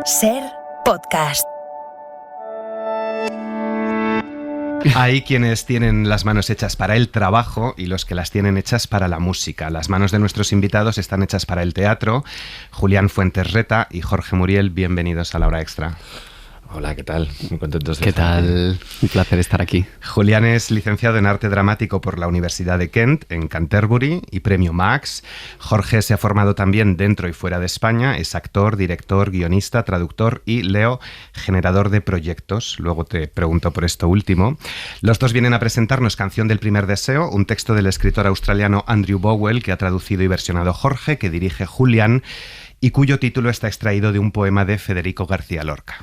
Ser podcast. Hay quienes tienen las manos hechas para el trabajo y los que las tienen hechas para la música. Las manos de nuestros invitados están hechas para el teatro. Julián Fuentes Reta y Jorge Muriel, bienvenidos a La Hora Extra. Hola, ¿qué tal? Muy contentos de ¿Qué estar tal? aquí. Un placer estar aquí. Julián es licenciado en Arte Dramático por la Universidad de Kent, en Canterbury, y Premio Max. Jorge se ha formado también dentro y fuera de España. Es actor, director, guionista, traductor y, Leo, generador de proyectos. Luego te pregunto por esto último. Los dos vienen a presentarnos Canción del primer deseo, un texto del escritor australiano Andrew Bowell que ha traducido y versionado Jorge, que dirige Julián y cuyo título está extraído de un poema de Federico García Lorca.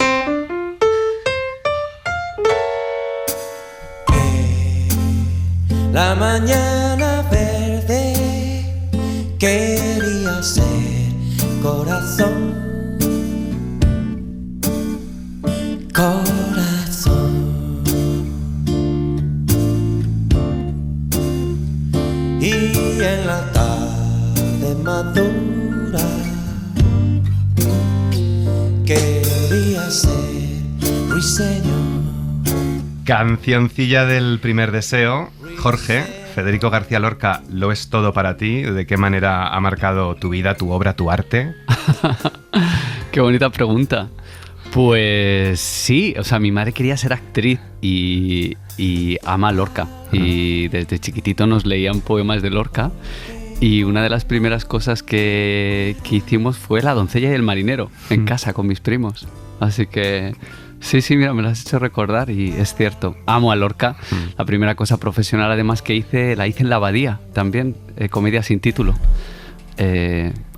La mañana verde quería ser corazón, corazón. Y en la tarde madura quería ser ruiseñor. Cancioncilla del primer deseo. Jorge, Federico García Lorca, ¿lo es todo para ti? ¿De qué manera ha marcado tu vida, tu obra, tu arte? Qué bonita pregunta. Pues sí, o sea, mi madre quería ser actriz y ama a Lorca. Y desde chiquitito nos leían poemas de Lorca. Y una de las primeras cosas que hicimos fue La doncella y el marinero, en casa con mis primos. Así que sí, mira, me lo has hecho recordar y es cierto. Amo a Lorca. La primera cosa profesional además que hice, la hice en La Abadía, también, comedia sin título.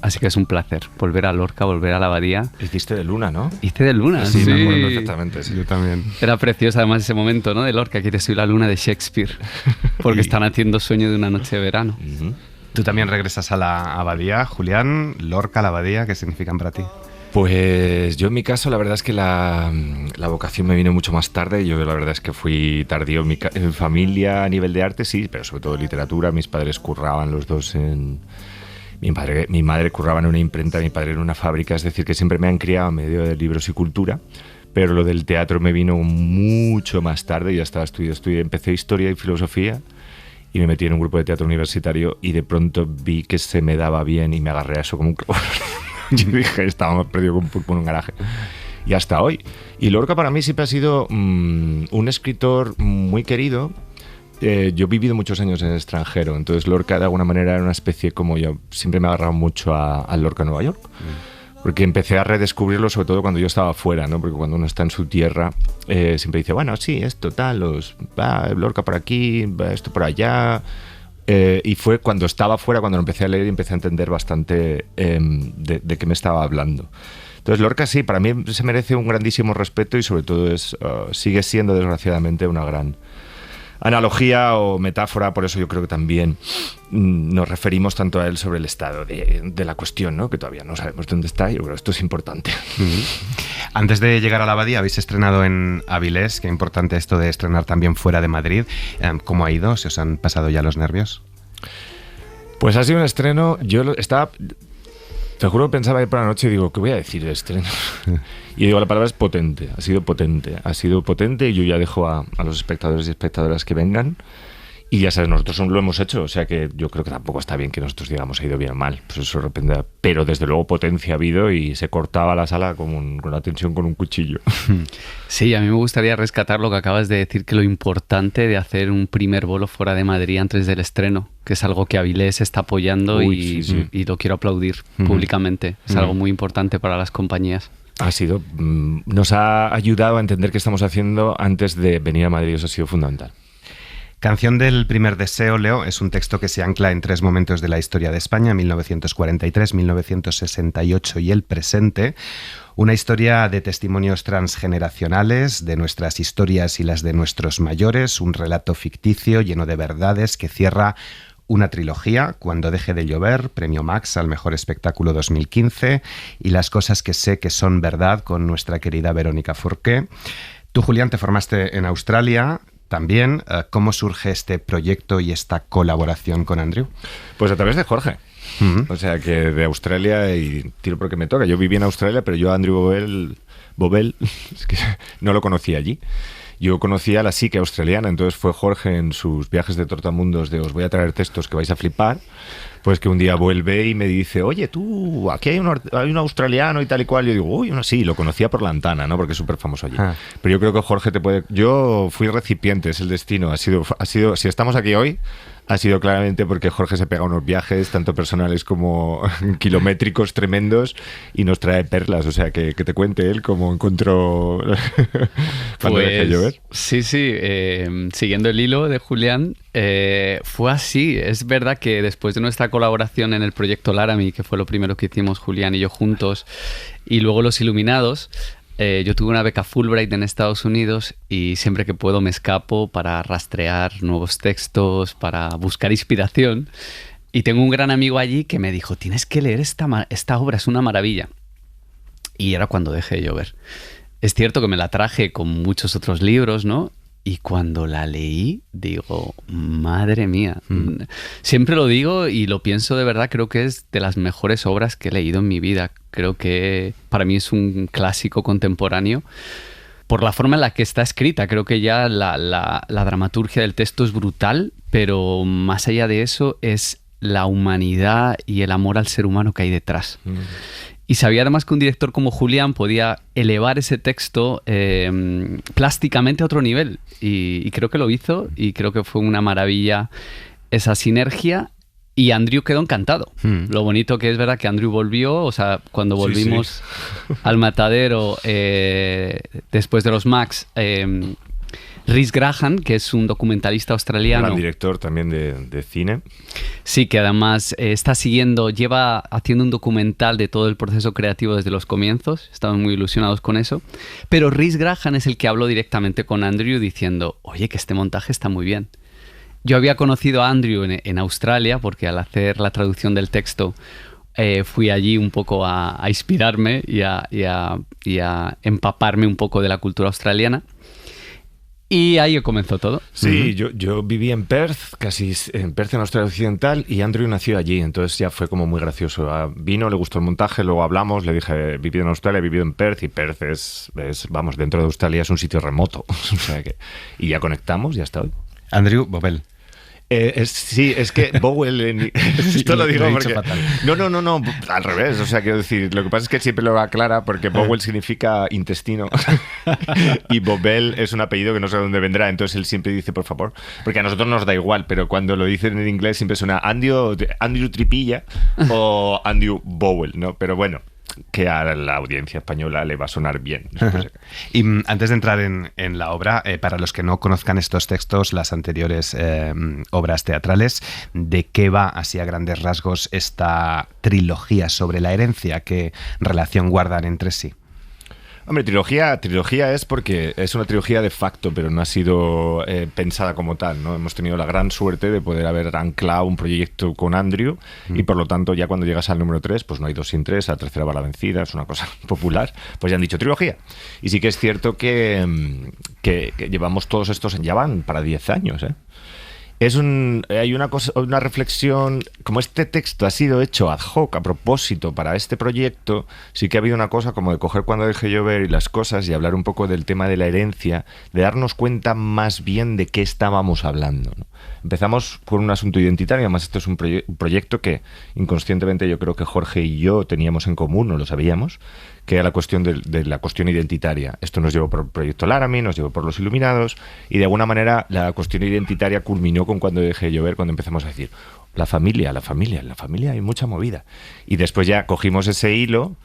Así que es un placer volver a Lorca, volver a La Abadía. Hiciste de Luna, ¿no? Hice de Luna, Sí, me acuerdo perfectamente. Sí. Yo también. Era precioso además ese momento, ¿no? De Lorca, que soy la luna de Shakespeare, porque están haciendo Sueño de una noche de verano. Uh-huh. Tú también regresas a la Abadía, Julián. Lorca, la Abadía, ¿qué significan para ti? Pues yo en mi caso la verdad es que la vocación me vino mucho más tarde. Yo la verdad es que fui tardío en mi familia a nivel de arte, sí, pero sobre todo literatura. Mis padres curraban los dos en... Mi madre curraba en una imprenta, mi padre en una fábrica, es decir, que siempre me han criado en medio de libros y cultura, pero lo del teatro me vino mucho más tarde. Yo estaba empecé historia y filosofía y me metí en un grupo de teatro universitario y de pronto vi que se me daba bien y me agarré a eso como un clavo. Yo dije, estábamos perdidos con un pulpo en un garaje. Y hasta hoy. Y Lorca para mí siempre ha sido un escritor muy querido. Yo he vivido muchos años en el extranjero, entonces Lorca de alguna manera era una especie como yo. Siempre me ha agarrado mucho a Lorca en Nueva York. Porque empecé a redescubrirlo sobre todo cuando yo estaba fuera, ¿no? Porque cuando uno está en su tierra siempre dice, bueno, sí, esto tal, va Lorca por aquí, va esto por allá. Y fue cuando estaba fuera, cuando lo empecé a leer y empecé a entender bastante de qué me estaba hablando. Entonces Lorca sí, para mí se merece un grandísimo respeto y sobre todo sigue siendo desgraciadamente una gran analogía o metáfora. Por eso yo creo que también nos referimos tanto a él sobre el estado de la cuestión, ¿no? Que todavía no sabemos dónde está. Yo creo que esto es importante. Antes de llegar a la Abadía habéis estrenado en Avilés. Qué importante esto de estrenar también fuera de Madrid. ¿Cómo ha ido? ¿Se os han pasado ya los nervios? Pues ha sido un estreno. Te juro que pensaba ir por la noche y digo, ¿qué voy a decir de estreno? Y digo, la palabra es potente. Ha sido potente y yo ya dejo a los espectadores y espectadoras que vengan. Y ya sabes, nosotros lo hemos hecho, o sea que yo creo que tampoco está bien que nosotros digamos ha ido bien o mal. Pues eso depende, pero desde luego potencia ha habido y se cortaba la sala con la tensión con un cuchillo. Sí, a mí me gustaría rescatar lo que acabas de decir, que lo importante de hacer un primer bolo fuera de Madrid antes del estreno, que es algo que Avilés está apoyando y lo quiero aplaudir públicamente. Es algo muy importante para las compañías. Nos ha ayudado a entender qué estamos haciendo antes de venir a Madrid, eso ha sido fundamental. Canción del primer deseo, Leo, es un texto que se ancla en tres momentos de la historia de España, 1943, 1968 y el presente. Una historia de testimonios transgeneracionales, de nuestras historias y las de nuestros mayores, un relato ficticio lleno de verdades que cierra una trilogía, Cuando deje de llover, Premio Max al Mejor Espectáculo 2015, y Las cosas que sé que son verdad, con nuestra querida Verónica Forqué. Tú, Julián, te formaste en Australia también. ¿Cómo surge este proyecto y esta colaboración con Andrew? Pues a través de Jorge. O sea, que de Australia, y tiro porque me toca. Yo viví en Australia, pero yo a Andrew Bovell es que no lo conocí allí. Yo conocía a la psique australiana, entonces fue Jorge en sus viajes de tortamundos de os voy a traer textos que vais a flipar, pues que un día vuelve y me dice, oye, tú, aquí hay un australiano y tal y cual. Yo digo, uy, no, sí, lo conocía por Lantana, ¿no? Porque es súper famoso allí. Pero yo creo que Jorge te puede... Yo fui recipiente, es el destino. Ha sido, si estamos aquí hoy, ha sido claramente porque Jorge se pega unos viajes, tanto personales como kilométricos tremendos, y nos trae perlas. O sea, que te cuente él cómo encontró cuando dejé llover. Sí, siguiendo el hilo de Julián, fue así. Es verdad que después de nuestra colaboración en el proyecto Laramie, que fue lo primero que hicimos Julián y yo juntos, y luego Los Iluminados, yo tuve una beca Fulbright en Estados Unidos y siempre que puedo me escapo para rastrear nuevos textos, para buscar inspiración. Y tengo un gran amigo allí que me dijo, tienes que leer esta obra, es una maravilla. Y era cuando dejé de llover. Es cierto que me la traje con muchos otros libros, ¿no? Y cuando la leí, digo, madre mía. Siempre lo digo y lo pienso de verdad, creo que es de las mejores obras que he leído en mi vida. Creo que para mí es un clásico contemporáneo por la forma en la que está escrita. Creo que ya la dramaturgia del texto es brutal, pero más allá de eso es la humanidad y el amor al ser humano que hay detrás. Y sabía además que un director como Julián podía elevar ese texto plásticamente a otro nivel. Y creo que lo hizo y creo que fue una maravilla esa sinergia. Y Andrew quedó encantado. Lo bonito que es verdad que Andrew volvió, o sea, cuando volvimos al matadero después de los Max, Rhys Graham, que es un documentalista australiano. Gran director también de cine. Sí, que además lleva haciendo un documental de todo el proceso creativo desde los comienzos. Estamos muy ilusionados con eso. Pero Rhys Graham es el que habló directamente con Andrew diciendo, oye, que este montaje está muy bien. Yo había conocido a Andrew en Australia porque al hacer la traducción del texto fui allí un poco a inspirarme y a empaparme un poco de la cultura australiana. Y ahí comenzó todo. Sí, yo viví en Perth, en Australia Occidental, y Andrew nació allí, entonces ya fue como muy gracioso. Vino, le gustó el montaje, luego hablamos, le dije, he vivido en Australia, he vivido en Perth, y Perth es vamos, dentro de Australia es un sitio remoto. O sea y ya conectamos, ya está hoy. Andrew Bovell. Sí, es que Bowell esto lo digo porque no, al revés, o sea, quiero decir, lo que pasa es que siempre lo aclara porque Bowell significa intestino y Bovell es un apellido que no sé de dónde vendrá, entonces él siempre dice por favor, porque a nosotros nos da igual, pero cuando lo dicen en inglés siempre suena Andrew Tripilla o Andrew Bowell, ¿no? Pero bueno, que a la audiencia española le va a sonar bien. Y antes de entrar en la obra, para los que no conozcan estos textos, las anteriores obras teatrales, ¿de qué va, así a grandes rasgos, esta trilogía sobre la herencia? ¿Qué relación guardan entre sí? Hombre, trilogía es porque es una trilogía de facto, pero no ha sido pensada como tal, ¿no? Hemos tenido la gran suerte de poder haber anclado un proyecto con Andrew y por lo tanto ya cuando llegas al número 3, pues no hay 2 sin 3, a la tercera va la vencida, es una cosa popular, pues ya han dicho trilogía. Y sí que es cierto que llevamos todos estos, ya van para 10 años, ¿eh? Hay una reflexión, como este texto ha sido hecho ad hoc a propósito para este proyecto, sí que ha habido una cosa como de coger Cuando dejé llover y las cosas y hablar un poco del tema de la herencia, de darnos cuenta más bien de qué estábamos hablando, ¿no? Empezamos por un asunto identitario, además esto es un proyecto que inconscientemente yo creo que Jorge y yo teníamos en común, no lo sabíamos, que era la cuestión de la cuestión identitaria. Esto nos llevó por el proyecto Laramie, nos llevó por Los Iluminados, y de alguna manera la cuestión identitaria culminó con Cuando dejé llover, cuando empezamos a decir, la familia hay mucha movida. Y después ya cogimos ese hilo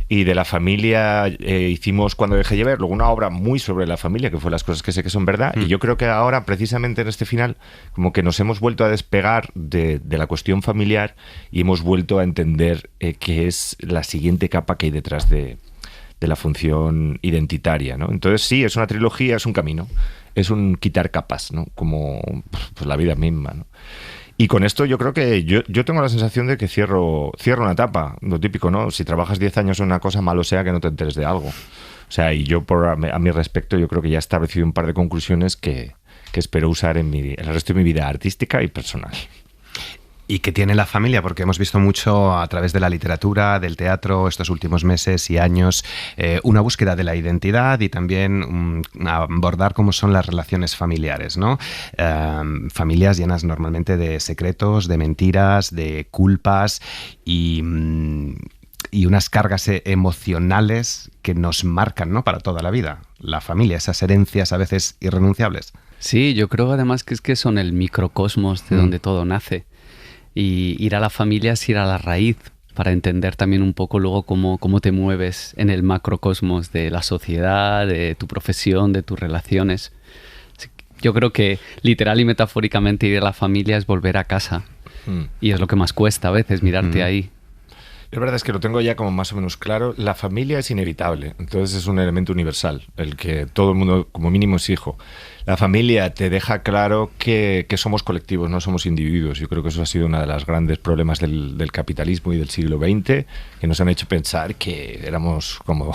y de la familia hicimos Cuando dejé llover, luego una obra muy sobre la familia, que fue Las cosas que sé que son verdad, y yo creo que ahora, precisamente en este final, como que nos hemos vuelto a despegar de la cuestión familiar y hemos vuelto a entender qué es la siguiente capa que hay detrás de la función identitaria, ¿no? Entonces sí, es una trilogía, es un camino, es un quitar capas, ¿no? Como pues, la vida misma, ¿no? Y con esto yo creo que yo tengo la sensación de que cierro una etapa, lo típico, ¿no? Si trabajas 10 años en una cosa, malo sea que no te enteres de algo. O sea, y yo a mi respecto, yo creo que ya he establecido un par de conclusiones que espero usar en el resto de mi vida artística y personal. y que tiene la familia, porque hemos visto mucho a través de la literatura, del teatro, estos últimos meses y años, una búsqueda de la identidad y también abordar cómo son las relaciones familiares, ¿no? Familias llenas normalmente de secretos, de mentiras, de culpas y unas cargas emocionales que nos marcan, ¿no?, para toda la vida. La familia, esas herencias a veces irrenunciables. Sí, yo creo además que es que son el microcosmos de donde todo nace. Y ir a la familia es ir a la raíz para entender también un poco luego cómo te mueves en el macrocosmos de la sociedad, de tu profesión, de tus relaciones. Yo creo que literal y metafóricamente ir a la familia es volver a casa. Y es lo que más cuesta a veces, mirarte ahí. La verdad es que lo tengo ya como más o menos claro. La familia es inevitable, entonces es un elemento universal, el que todo el mundo como mínimo es hijo. La familia te deja claro que somos colectivos, no somos individuos. Yo creo que eso ha sido uno de los grandes problemas del capitalismo y del siglo XX, que nos han hecho pensar que éramos como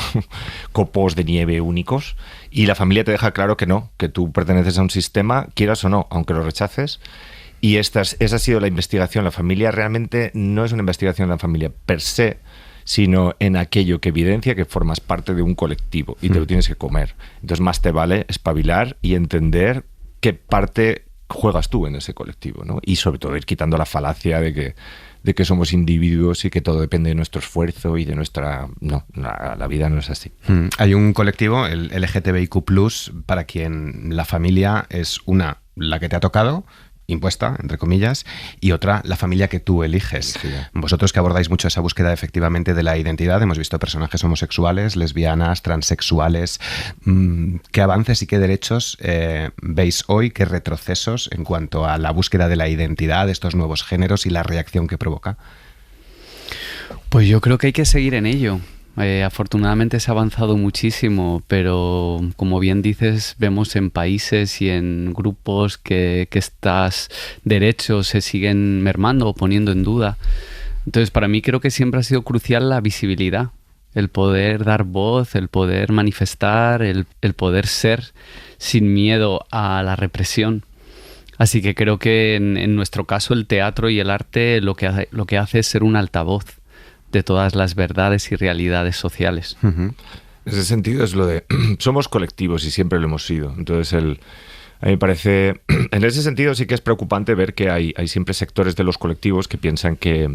copos de nieve únicos. Y la familia te deja claro que no, que tú perteneces a un sistema, quieras o no, aunque lo rechaces. Y esa ha sido la investigación. La familia realmente no es una investigación de la familia per se, sino en aquello que evidencia que formas parte de un colectivo y te lo tienes que comer. Entonces más te vale espabilar y entender qué parte juegas tú en ese colectivo, ¿no? Y sobre todo ir quitando la falacia de que somos individuos y que todo depende de nuestro esfuerzo y de nuestra... No, la vida no es así. Hay un colectivo, el LGTBIQ+, para quien la familia es la que te ha tocado, impuesta, entre comillas, y otra, la familia que tú eliges. Sí. Vosotros que abordáis mucho esa búsqueda efectivamente de la identidad, hemos visto personajes homosexuales, lesbianas, transexuales. ¿Qué avances y qué derechos veis hoy, qué retrocesos en cuanto a la búsqueda de la identidad, de estos nuevos géneros y la reacción que provoca? Pues yo creo que hay que seguir en ello. Afortunadamente se ha avanzado muchísimo, pero como bien dices, vemos en países y en grupos que estos derechos se siguen mermando o poniendo en duda. Entonces, para mí creo que siempre ha sido crucial la visibilidad, el poder dar voz, el poder manifestar, el poder ser sin miedo a la represión. Así que creo que en nuestro caso el teatro y el arte lo que hace es ser un altavoz de todas las verdades y realidades sociales. En ese sentido es lo de somos colectivos y siempre lo hemos sido. Entonces a mí me parece, en ese sentido sí que es preocupante ver que hay siempre sectores de los colectivos que piensan que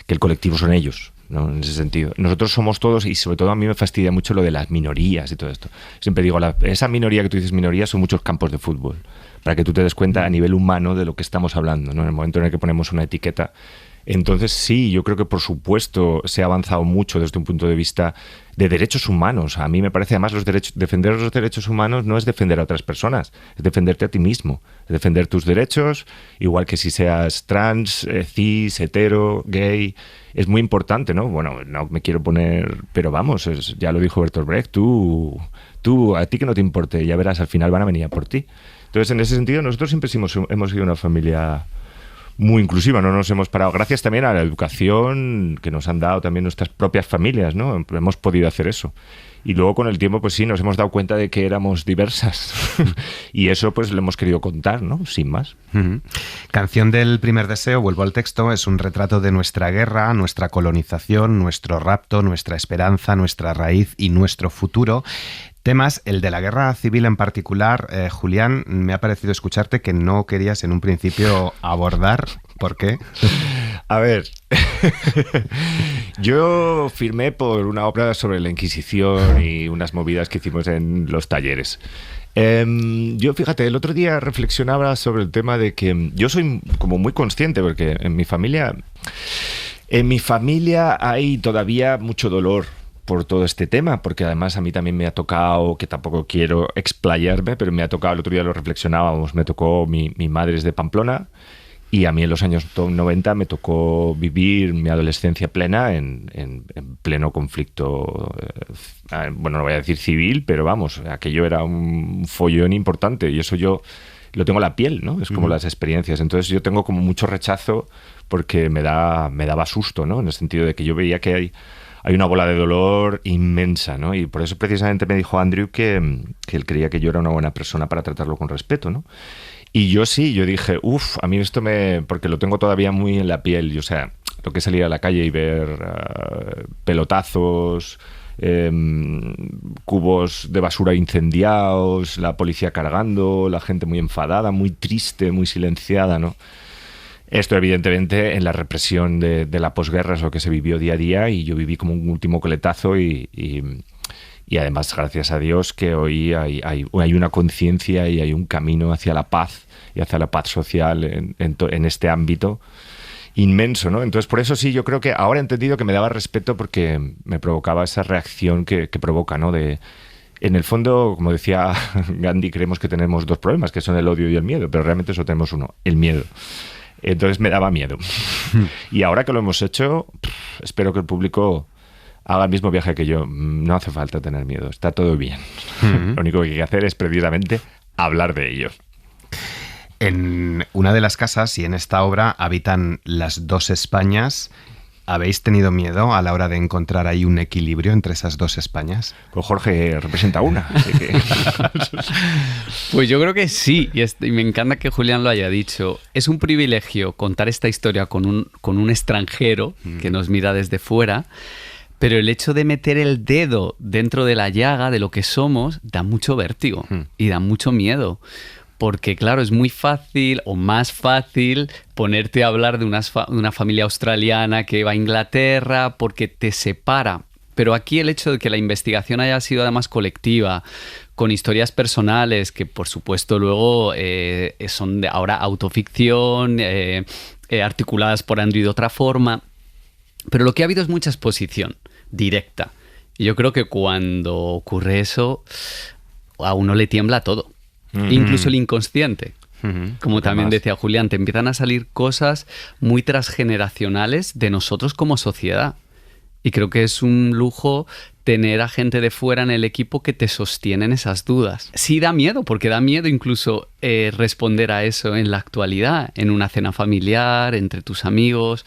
el colectivo son ellos, ¿no? En ese sentido. Nosotros somos todos, y sobre todo a mí me fastidia mucho lo de las minorías y todo esto. Siempre digo, esa minoría que tú dices minoría son muchos campos de fútbol, para que tú te des cuenta a nivel humano de lo que estamos hablando, ¿no? En el momento en el que ponemos una etiqueta. Entonces sí, yo creo que por supuesto se ha avanzado mucho desde un punto de vista de derechos humanos. A mí me parece además defender los derechos humanos no es defender a otras personas, es defenderte a ti mismo, es defender tus derechos, igual que si seas trans, cis, hetero, gay. Es muy importante, ¿no? Bueno, no me quiero poner, pero vamos, ya lo dijo Bertolt Brecht, tú, a ti que no te importe, ya verás, al final van a venir a por ti. Entonces, en ese sentido, nosotros siempre hemos sido una familia muy inclusiva, no nos hemos parado. Gracias también a la educación que nos han dado también nuestras propias familias, ¿no? Hemos podido hacer eso. Y luego con el tiempo, pues sí, nos hemos dado cuenta de que éramos diversas. Y eso pues lo hemos querido contar, ¿no? Sin más. Canción del primer deseo, vuelvo al texto, es un retrato de nuestra guerra, nuestra colonización, nuestro rapto, nuestra esperanza, nuestra raíz y nuestro futuro. Temas, el de la guerra civil en particular, Julián, me ha parecido escucharte que no querías en un principio abordar. ¿Por qué? A ver, yo firmé por una obra sobre la Inquisición y unas movidas que hicimos en los talleres. Yo, fíjate, el otro día reflexionaba sobre el tema de que yo soy como muy consciente, porque en mi familia hay todavía mucho dolor por todo este tema, porque además a mí también me ha tocado, que tampoco quiero explayarme, pero me ha tocado, el otro día lo reflexionábamos, me tocó, mi madre es de Pamplona, y a mí en los años 90 me tocó vivir mi adolescencia plena en pleno conflicto, bueno, no voy a decir civil, pero vamos, aquello era un follón importante, y eso yo lo tengo en la piel, ¿no? Es como las experiencias. Entonces yo tengo como mucho rechazo porque me daba susto, ¿no? En el sentido de que yo veía que hay una bola de dolor inmensa, ¿no? Y por eso precisamente me dijo Andrew que él creía que yo era una buena persona para tratarlo con respeto, ¿no? Y yo dije, a mí esto porque lo tengo todavía muy en la piel, o sea, lo que es salir a la calle y ver pelotazos, cubos de basura incendiados, la policía cargando, la gente muy enfadada, muy triste, muy silenciada, ¿no? Esto, evidentemente, en la represión de la posguerra es lo que se vivió día a día, y yo viví como un último coletazo y además, gracias a Dios, que hoy hay una conciencia y hay un camino hacia la paz y hacia la paz social en este ámbito inmenso, ¿no? Entonces, por eso sí, yo creo que ahora he entendido que me daba respeto porque me provocaba esa reacción que provoca, ¿no? En el fondo, como decía Gandhi, creemos que tenemos dos problemas, que son el odio y el miedo, pero realmente solo tenemos uno, el miedo. Entonces me daba miedo. Y ahora que lo hemos hecho, espero que el público haga el mismo viaje que yo. No hace falta tener miedo, está todo bien. Lo único que hay que hacer es precisamente hablar de ello. En una de las casas y en esta obra habitan las dos Españas. ¿Habéis tenido miedo a la hora de encontrar ahí un equilibrio entre esas dos Españas? Pues Jorge representa una. Así que... Pues yo creo que sí, y me encanta que Julián lo haya dicho. Es un privilegio contar esta historia con un extranjero que nos mira desde fuera, pero el hecho de meter el dedo dentro de la llaga de lo que somos da mucho vértigo y da mucho miedo. Porque, claro, es muy fácil o más fácil ponerte a hablar de una familia australiana que va a Inglaterra porque te separa. Pero aquí el hecho de que la investigación haya sido además colectiva, con historias personales que, por supuesto, luego son ahora autoficción, articuladas por Andrew de otra forma. Pero lo que ha habido es mucha exposición directa. Y yo creo que cuando ocurre eso, a uno le tiembla todo. Incluso el inconsciente. Como también decía Julián, te empiezan a salir cosas muy transgeneracionales de nosotros como sociedad. Y creo que es un lujo tener a gente de fuera en el equipo que te sostienen esas dudas. Sí da miedo, porque da miedo incluso responder a eso en la actualidad, en una cena familiar, entre tus amigos.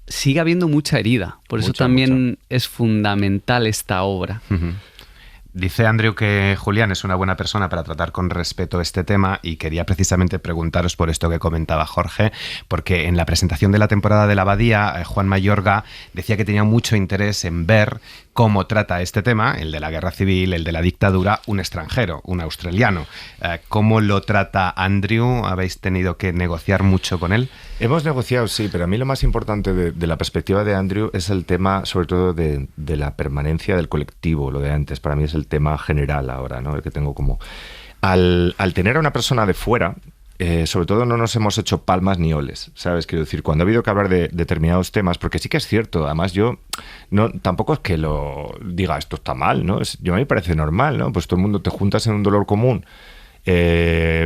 Sigue habiendo mucha herida. Por eso también es fundamental esta obra. Dice Andrew que Julián es una buena persona para tratar con respeto este tema, y quería precisamente preguntaros por esto que comentaba Jorge, porque en la presentación de la temporada de La Abadía, Juan Mayorga decía que tenía mucho interés en ver cómo trata este tema, el de la guerra civil, el de la dictadura, un extranjero, un australiano. ¿Cómo lo trata Andrew? ¿Habéis tenido que negociar mucho con él? Hemos negociado, sí, pero a mí lo más importante de la perspectiva de Andrew es el tema, sobre todo, de la permanencia del colectivo, lo de antes. Para mí es el tema general ahora, ¿no? El que tengo como... Al tener a una persona de fuera, sobre todo no nos hemos hecho palmas ni oles, ¿sabes? Quiero decir, cuando ha habido que hablar de determinados temas, porque sí que es cierto, además yo tampoco es que lo diga esto está mal, ¿no? Yo a mí me parece normal, ¿no? Pues todo el mundo te juntas en un dolor común,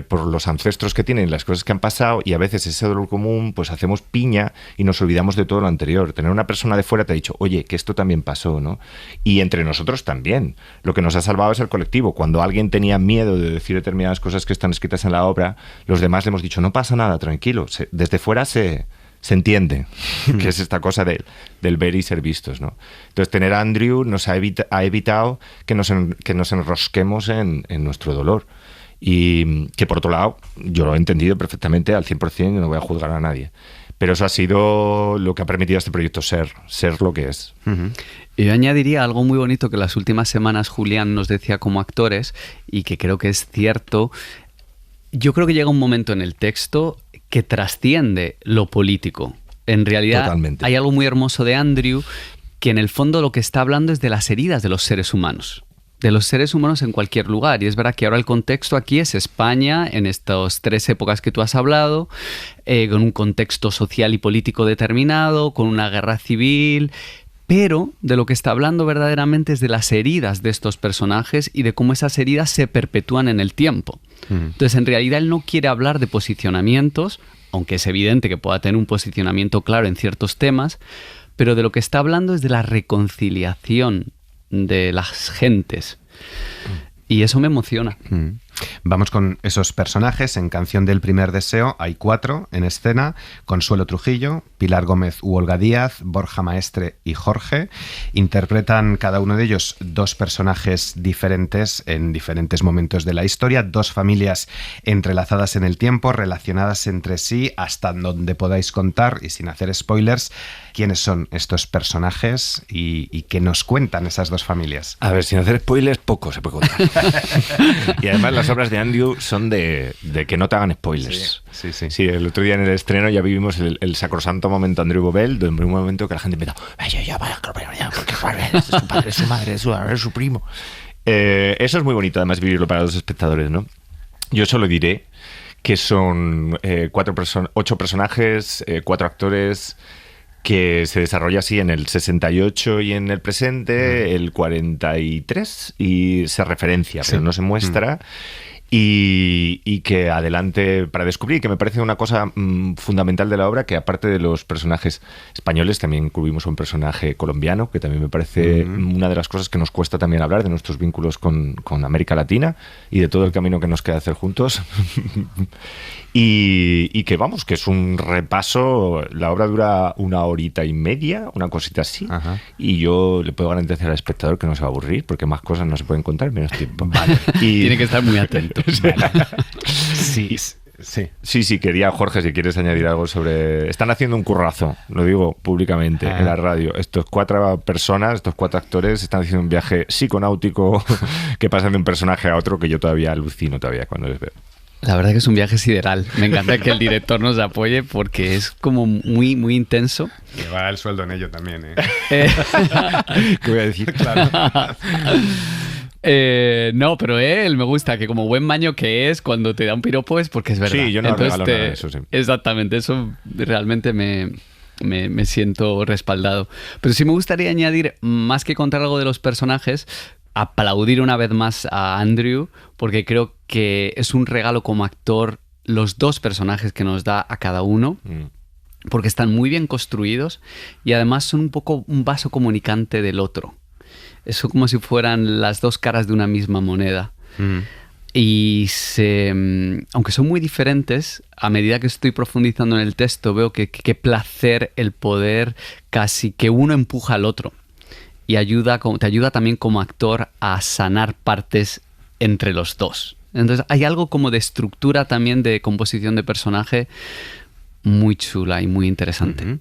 por los ancestros que tienen, las cosas que han pasado, y a veces ese dolor común pues hacemos piña y nos olvidamos de todo lo anterior. Tener una persona de fuera te ha dicho, oye, que esto también pasó, ¿no? Y entre nosotros también. Lo que nos ha salvado es el colectivo. Cuando alguien tenía miedo de decir determinadas cosas que están escritas en la obra, los demás le hemos dicho, no pasa nada, tranquilo. Desde fuera se entiende que es esta cosa del ver y ser vistos, ¿no? Entonces, tener a Andrew nos ha evitado que nos enrosquemos en nuestro dolor. Y que, por otro lado, yo lo he entendido perfectamente al 100% y no voy a juzgar a nadie. Pero eso ha sido lo que ha permitido a este proyecto ser lo que es. Y yo añadiría algo muy bonito que las últimas semanas Julián nos decía como actores, y que creo que es cierto. Yo creo que llega un momento en el texto que trasciende lo político. En realidad, totalmente, hay algo muy hermoso de Andrew, que en el fondo lo que está hablando es de las heridas de los seres humanos. De los seres humanos en cualquier lugar. Y es verdad que ahora el contexto aquí es España, en estas 3 épocas que tú has hablado, con un contexto social y político determinado, con una guerra civil, pero de lo que está hablando verdaderamente es de las heridas de estos personajes y de cómo esas heridas se perpetúan en el tiempo. Entonces, en realidad, él no quiere hablar de posicionamientos, aunque es evidente que pueda tener un posicionamiento claro en ciertos temas, pero de lo que está hablando es de la reconciliación de las gentes. Y eso me emociona. Vamos con esos personajes. En Canción del primer deseo hay 4 en escena: Consuelo Trujillo, Pilar Gómez u Olga Díaz, Borja Maestre y Jorge. Interpretan cada uno de ellos 2 personajes diferentes en diferentes momentos de la historia, 2 familias entrelazadas en el tiempo, relacionadas entre sí hasta donde podáis contar, y sin hacer spoilers, quiénes son estos personajes y qué nos cuentan esas 2 familias. A ver, sin hacer spoilers, poco se puede contar. Y además las obras de Andrew son de que no te hagan spoilers. Sí, el otro día en el estreno ya vivimos el sacrosanto momento Andrew Bobel, donde un momento que la gente empezó, ya, porque es su padre, es su madre, es su primo. Eso es muy bonito, además, vivirlo para los espectadores, ¿no? Yo solo diré que son 8 personajes, 4 actores, que se desarrolla así en el 68 y en el presente, el 43, y se referencia, pero no se muestra. Y que adelante para descubrir, que me parece una cosa fundamental de la obra, que aparte de los personajes españoles, también incluimos un personaje colombiano, que también me parece una de las cosas que nos cuesta también hablar, de nuestros vínculos con América Latina y de todo el camino que nos queda hacer juntos. Y que vamos, que es un repaso. La obra dura 1 horita y media, una cosita así. Ajá. Y yo le puedo garantizar al espectador que no se va a aburrir, porque más cosas no se pueden contar en menos tiempo. Vale. Tiene que estar muy atento. Vale. Sí, quería, Jorge, si quieres añadir algo sobre... Están haciendo un currazo, lo digo públicamente en la radio. Estos 4 personas, estos 4 actores están haciendo un viaje psiconáutico que pasan de un personaje a otro, que yo todavía alucino cuando les veo. La verdad que es un viaje sideral. Me encanta que el director nos apoye porque es como muy, muy intenso. Le va el sueldo en ello también, ¿Qué voy a decir? Claro. No, pero él me gusta, que como buen maño que es, cuando te da un piropo es porque es verdad. Sí, yo no regalo nada de eso, sí. Exactamente, eso realmente me siento respaldado. Pero sí me gustaría añadir, más que contar algo de los personajes, aplaudir una vez más a Andrew, porque creo que es un regalo como actor los 2 personajes que nos da a cada uno, porque están muy bien construidos y además son un poco un vaso comunicante del otro. Eso como si fueran las 2 caras de una misma moneda. Y aunque son muy diferentes, a medida que estoy profundizando en el texto, veo que qué placer el poder casi que uno empuja al otro. Y te ayuda también como actor a sanar partes entre los 2. Entonces hay algo como de estructura también, de composición de personaje, muy chula y muy interesante.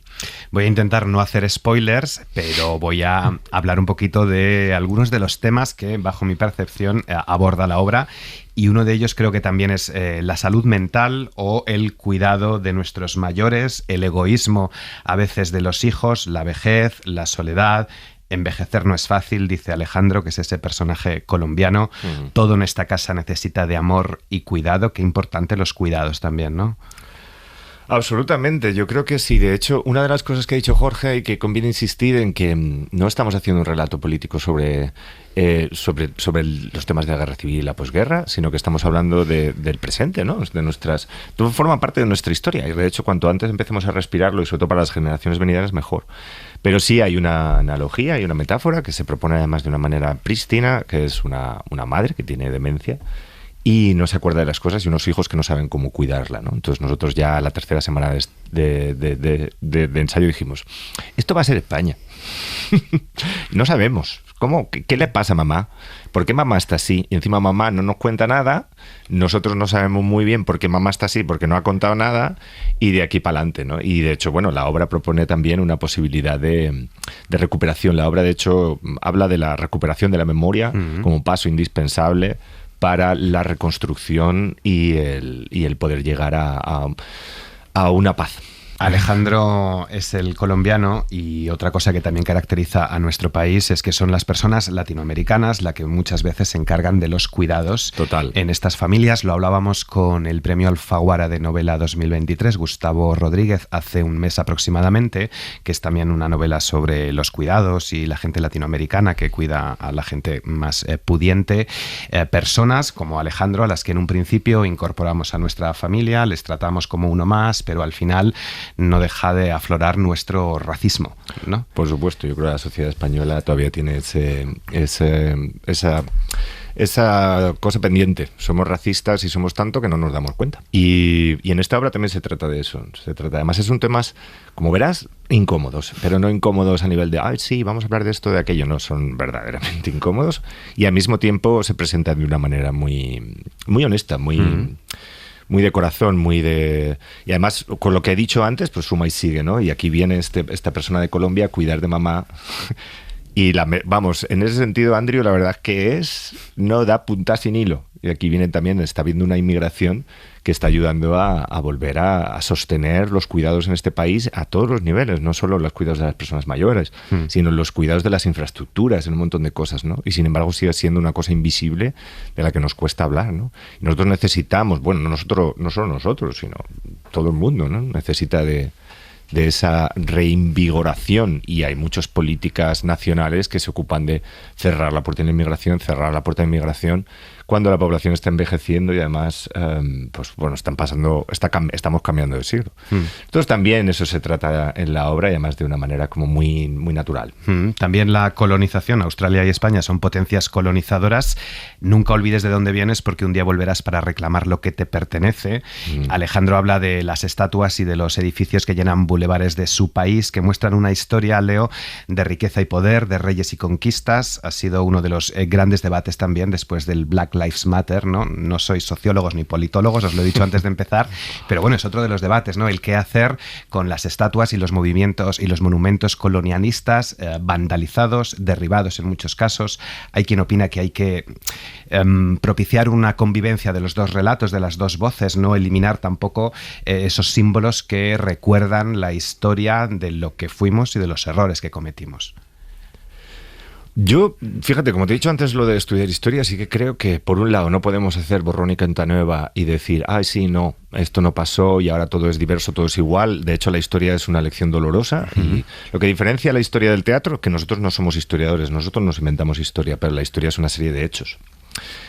Voy a intentar no hacer spoilers, pero voy a hablar un poquito de algunos de los temas que, bajo mi percepción, aborda la obra. Y uno de ellos creo que también es la salud mental o el cuidado de nuestros mayores, el egoísmo a veces de los hijos, la vejez, la soledad. Envejecer no es fácil, dice Alejandro, que es ese personaje colombiano. Todo en esta casa necesita de amor y cuidado. Qué importante los cuidados también, ¿no? Absolutamente, yo creo que sí. De hecho, una de las cosas que ha dicho Jorge, y que conviene insistir en que no estamos haciendo un relato político sobre los temas de la guerra civil y la posguerra, sino que estamos hablando del presente, ¿no? Todo forma parte de nuestra historia, y de hecho cuanto antes empecemos a respirarlo, y sobre todo para las generaciones venideras, mejor. Pero sí hay una analogía y una metáfora que se propone además de una manera prístina, que es una madre que tiene demencia y no se acuerda de las cosas, y unos hijos que no saben cómo cuidarla, ¿no? Entonces nosotros ya la 3ª semana de ensayo dijimos, esto va a ser España. No sabemos. ¿Cómo? ¿Qué le pasa a mamá? ¿Por qué mamá está así? Y encima mamá no nos cuenta nada, nosotros no sabemos muy bien por qué mamá está así, porque no ha contado nada, y de aquí para adelante, ¿no? Y de hecho, bueno, la obra propone también una posibilidad de recuperación. La obra, de hecho, habla de la recuperación de la memoria como paso indispensable para la reconstrucción y el poder llegar a una paz. Alejandro es el colombiano, y otra cosa que también caracteriza a nuestro país es que son las personas latinoamericanas las que muchas veces se encargan de los cuidados. Total. En estas familias. Lo hablábamos con el premio Alfaguara de novela 2023, Gustavo Rodríguez, hace un mes aproximadamente, que es también una novela sobre los cuidados y la gente latinoamericana que cuida a la gente más pudiente. Personas como Alejandro, a las que en un principio incorporamos a nuestra familia, les tratamos como uno más, pero al final no deja de aflorar nuestro racismo, ¿no? Por supuesto, yo creo que la sociedad española todavía tiene esa cosa pendiente. Somos racistas y somos tanto que no nos damos cuenta. Y en esta obra también se trata de eso. Además, es un temas, como verás, incómodos, pero no incómodos a nivel de, ay, sí, vamos a hablar de esto, de aquello. No, son verdaderamente incómodos y al mismo tiempo se presentan de una manera muy, muy honesta, muy de corazón, muy de... Y además, con lo que he dicho antes, pues suma y sigue, ¿no? Y aquí viene esta persona de Colombia a cuidar de mamá. Y vamos, en ese sentido, Andrew, la verdad que no da punta sin hilo. Y aquí viene también, está habiendo una inmigración que está ayudando a volver a sostener los cuidados en este país a todos los niveles, no solo los cuidados de las personas mayores, sino los cuidados de las infraestructuras, en un montón de cosas, ¿no? Y sin embargo sigue siendo una cosa invisible de la que nos cuesta hablar, ¿no? Y nosotros necesitamos, bueno, no solo nosotros, sino todo el mundo, ¿no? Necesita de esa reinvigoración, y hay muchas políticas nacionales que se ocupan de cerrar la puerta de inmigración, cuando la población está envejeciendo y además pues bueno, estamos cambiando de siglo. Entonces también eso se trata en la obra y además de una manera como muy, muy natural. También la colonización. Australia y España son potencias colonizadoras. Nunca olvides de dónde vienes, porque un día volverás para reclamar lo que te pertenece. Alejandro habla de las estatuas y de los edificios que llenan bulevares de su país, que muestran una historia, Leo, de riqueza y poder, de reyes y conquistas. Ha sido uno de los grandes debates también después del Black Lives Matter, ¿no? No sois sociólogos ni politólogos, os lo he dicho antes de empezar, pero bueno, es otro de los debates, ¿no? El qué hacer con las estatuas y los movimientos y los monumentos colonialistas vandalizados, derribados en muchos casos. Hay quien opina que hay que propiciar una convivencia de los dos relatos, de las dos voces, no eliminar tampoco esos símbolos que recuerdan la historia de lo que fuimos y de los errores que cometimos. Yo, fíjate, como te he dicho antes lo de estudiar historia, sí que creo que por un lado no podemos hacer borrón y cuenta nueva y decir, ay, sí, no, esto no pasó y ahora todo es diverso, todo es igual. De hecho, la historia es una lección dolorosa y lo que diferencia la historia del teatro es que nosotros no somos historiadores, nosotros nos inventamos historia, pero la historia es una serie de hechos.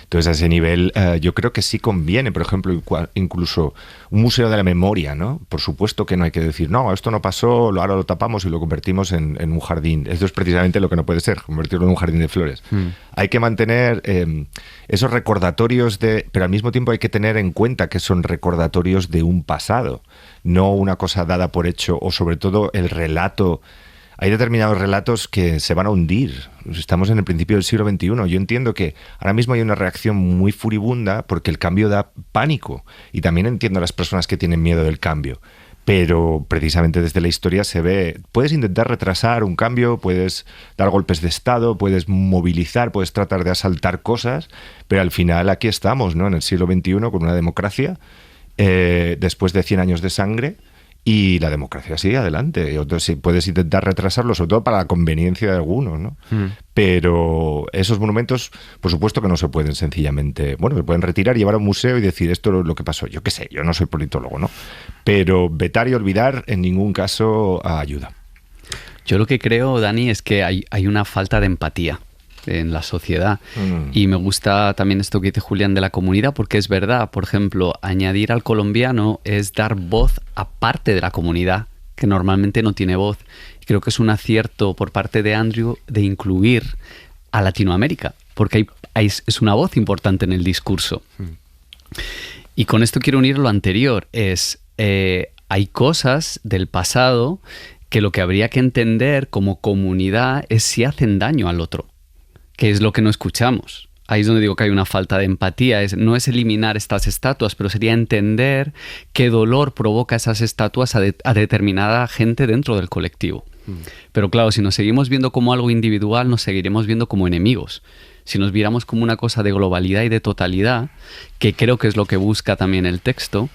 Entonces, a ese nivel, yo creo que sí conviene, por ejemplo, incluso un museo de la memoria, ¿no? Por supuesto que no hay que decir, no, esto no pasó, ahora lo tapamos y lo convertimos en un jardín. Esto es precisamente lo que no puede ser, convertirlo en un jardín de flores. Hay que mantener esos recordatorios pero al mismo tiempo hay que tener en cuenta que son recordatorios de un pasado, no una cosa dada por hecho, o sobre todo el relato. Hay determinados relatos que se van a hundir. Estamos en el principio del siglo XXI. Yo entiendo que ahora mismo hay una reacción muy furibunda porque el cambio da pánico. Y también entiendo a las personas que tienen miedo del cambio. Pero precisamente desde la historia se ve... Puedes intentar retrasar un cambio, puedes dar golpes de Estado, puedes movilizar, puedes tratar de asaltar cosas, pero al final aquí estamos, ¿no? En el siglo XXI con una democracia, después de 100 años de sangre, y la democracia sigue adelante. Y otros, sí, puedes intentar retrasarlo, sobre todo para la conveniencia de algunos, ¿no? Pero esos monumentos, por supuesto que no se pueden sencillamente... Bueno, se pueden retirar, llevar a un museo y decir esto es lo que pasó. Yo qué sé, yo no soy politólogo, ¿no? Pero vetar y olvidar en ningún caso ayuda. Yo lo que creo, Dani, es que hay una falta de empatía en la sociedad. Y me gusta también esto que dice Julián de la comunidad, porque es verdad, por ejemplo, añadir al colombiano es dar voz a parte de la comunidad que normalmente no tiene voz. Y creo que es un acierto por parte de Andrew de incluir a Latinoamérica, porque es una voz importante en el discurso. Y con esto quiero unir lo anterior, hay cosas del pasado que lo que habría que entender como comunidad es si hacen daño al otro, que es lo que no escuchamos. Ahí es donde digo que hay una falta de empatía. No es eliminar estas estatuas, pero sería entender qué dolor provoca esas estatuas a determinada gente dentro del colectivo. Pero claro, si nos seguimos viendo como algo individual, nos seguiremos viendo como enemigos. Si nos viéramos como una cosa de globalidad y de totalidad, que creo que es lo que busca también el texto,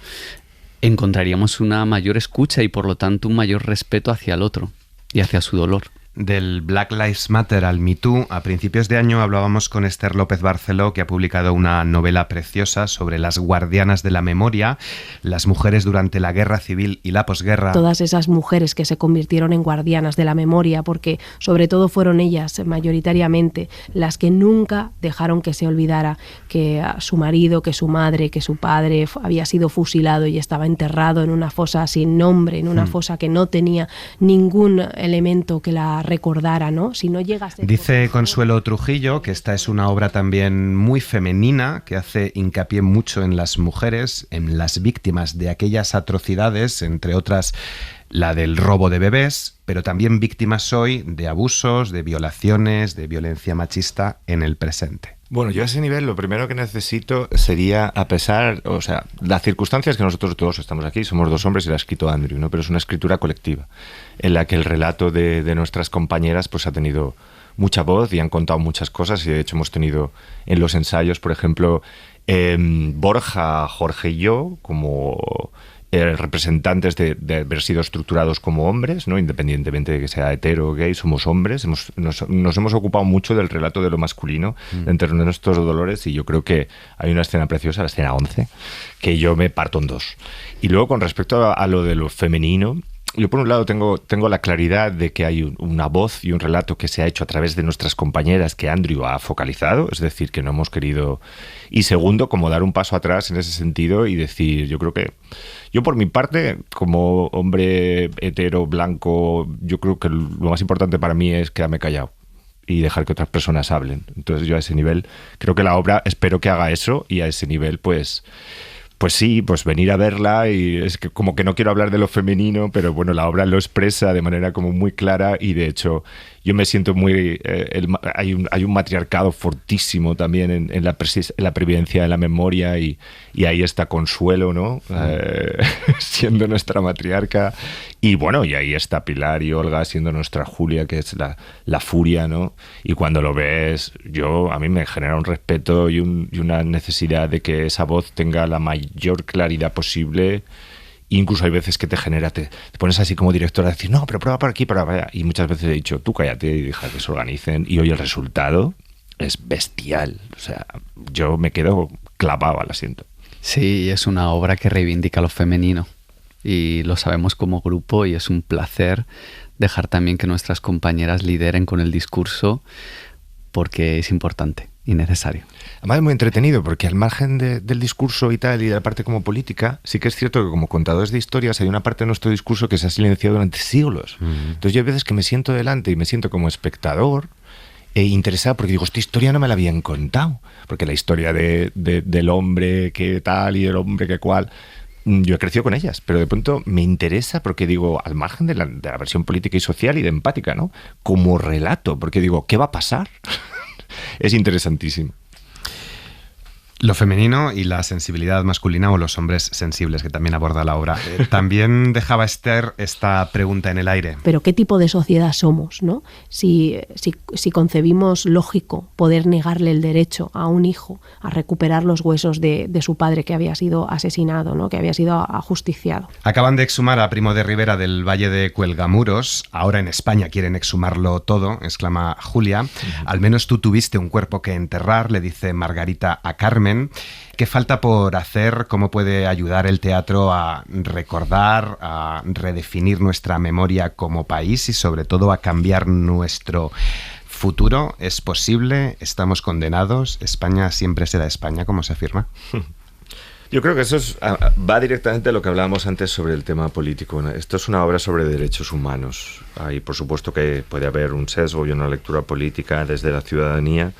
encontraríamos una mayor escucha y por lo tanto un mayor respeto hacia el otro y hacia su dolor. Del Black Lives Matter al Me Too, a principios de año hablábamos con Esther López Barceló, que ha publicado una novela preciosa sobre las guardianas de la memoria, las mujeres durante la guerra civil y la posguerra. Todas esas mujeres que se convirtieron en guardianas de la memoria, porque sobre todo fueron ellas mayoritariamente las que nunca dejaron que se olvidara que su marido, que su madre, que su padre había sido fusilado y estaba enterrado en una fosa sin nombre, en una fosa que no tenía ningún elemento que la la recordara, ¿no? Si no llega a ser... Dice Consuelo Trujillo que esta es una obra también muy femenina, que hace hincapié mucho en las mujeres, en las víctimas de aquellas atrocidades, entre otras la del robo de bebés, pero también víctimas hoy de abusos, de violaciones, de violencia machista en el presente. Bueno, yo a ese nivel lo primero que necesito sería, a pesar, o sea, las circunstancias que nosotros todos estamos aquí, somos dos hombres y la ha escrito Andrew, ¿no? Pero es una escritura colectiva, en la que el relato de nuestras compañeras pues ha tenido mucha voz y han contado muchas cosas, y de hecho hemos tenido en los ensayos, por ejemplo, Borja, Jorge y yo, como representantes de haber sido estructurados como hombres, ¿no? Independientemente de que sea hetero o gay, somos hombres. Nos hemos ocupado mucho del relato de lo masculino entre nuestros dolores, y yo creo que hay una escena preciosa, la escena 11, que yo me parto en dos. Y luego, con respecto a lo de lo femenino, yo por un lado tengo la claridad de que hay una voz y un relato que se ha hecho a través de nuestras compañeras que Andrew ha focalizado, es decir, que no hemos querido... Y segundo, como dar un paso atrás en ese sentido y decir, yo creo que... Yo por mi parte, como hombre hetero, blanco, yo creo que lo más importante para mí es quedarme callado y dejar que otras personas hablen. Entonces yo a ese nivel, creo que la obra espero que haga eso, y a ese nivel pues sí, pues venir a verla, y es que como que no quiero hablar de lo femenino, pero bueno, la obra lo expresa de manera como muy clara, y de hecho yo me siento muy... hay un matriarcado fortísimo también en la previdencia de la memoria, y ahí está Consuelo, ¿no? Siendo nuestra matriarca, y bueno, y ahí está Pilar y Olga siendo nuestra Julia, que es la furia, ¿no? Y cuando lo ves, a mí me genera un respeto y una necesidad de que esa voz tenga la mayor claridad posible. Incluso hay veces que te genera, te pones así como directora a decir, no, pero prueba por aquí, prueba por allá. Y muchas veces he dicho, tú cállate y deja que se organicen. Y hoy el resultado es bestial. O sea, yo me quedo clavado al asiento. Sí, es una obra que reivindica lo femenino. Y lo sabemos como grupo, y es un placer dejar también que nuestras compañeras lideren con el discurso, porque es importante y necesario. Además es muy entretenido, porque al margen del discurso y tal, y de la parte como política, sí que es cierto que como contadores de historias hay una parte de nuestro discurso que se ha silenciado durante siglos. Entonces yo hay veces que me siento delante y me siento como espectador interesado, porque digo, esta historia no me la habían contado, porque la historia del hombre que tal y del hombre que cual, yo he crecido con ellas, pero de pronto me interesa, porque digo, al margen de la versión política y social y de empática, ¿no? Como relato, porque digo, ¿qué va a pasar? Es interesantísimo. Lo femenino y la sensibilidad masculina, o los hombres sensibles, que también aborda la obra. También dejaba Esther esta pregunta en el aire. Pero ¿qué tipo de sociedad somos, ¿no? Si concebimos lógico poder negarle el derecho a un hijo a recuperar los huesos de su padre que había sido asesinado, ¿no? Que había sido ajusticiado. Acaban de exhumar a Primo de Rivera del Valle de Cuelgamuros. Ahora en España quieren exhumarlo todo, exclama Julia. Al menos tú tuviste un cuerpo que enterrar, le dice Margarita a Carmen. ¿Qué falta por hacer? ¿Cómo puede ayudar el teatro a recordar, a redefinir nuestra memoria como país y sobre todo a cambiar nuestro futuro? ¿Es posible? ¿Estamos condenados? ¿España siempre será España, como se afirma? Yo creo que eso va directamente a lo que hablábamos antes sobre el tema político, ¿no? Esto es una obra sobre derechos humanos. Y por supuesto que puede haber un sesgo y una lectura política desde la ciudadanía,